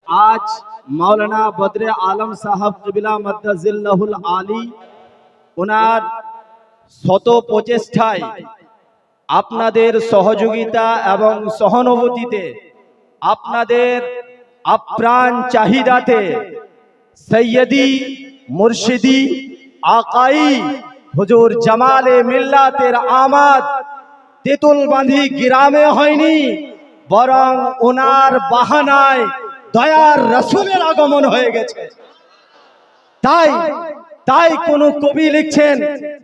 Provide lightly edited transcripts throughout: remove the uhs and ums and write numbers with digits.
आज मौलाना बद्र आलम साहब किबला मद्दाजिल्लाहुल आली ওনার শত প্রচেষ্টায় আপনাদের সহযোগিতা এবং সহানুভূতিতে আপনাদের আপ্রাণ চাহিদাতে সৈয়দি মুর্শিদি আকাই হুজুর জামালে মিল্লাতের আমাদ তেতুলবান্ধি গ্রামে হয়নি, বরং ওনার বাহানায় দয়ার রাসূলের আগমন হয়ে গেছে। ताई कोनो कवि लिखছেন,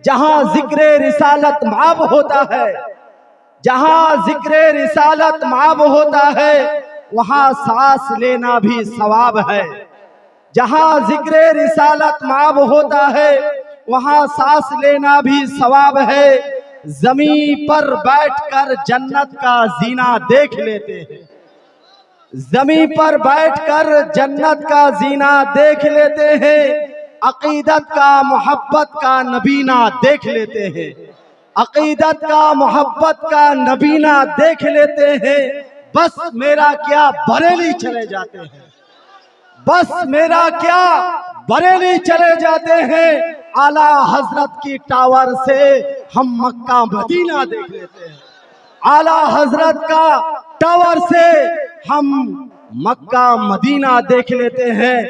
जहां जिक्र रिसालत माब होता है, जहां जिक्र रिसालत माब होता है वहां सांस लेना भी सवाब है। जहां जिक्र रिसालत माब होता है वहां सांस लेना भी सवाब है। जमीन पर बैठकर जन्नत का जीना देख लेते हैं, जमीन पर बैठकर जन्नत का जीना देख लेते हैं। अकीदत का मोहब्बत का नबीना देख लेते हैं, अकीदत का मोहब्बत का नबीना देख लेते हैं। बस मेरा क्या बरेली चले जाते हैं, बस मेरा क्या बरेली चले जाते हैं। आला हजरत की टावर से हम मक्का मदीना देख लेते हैं, आला हजरत का टावर से हम मक्का मदीना देख लेते हैं।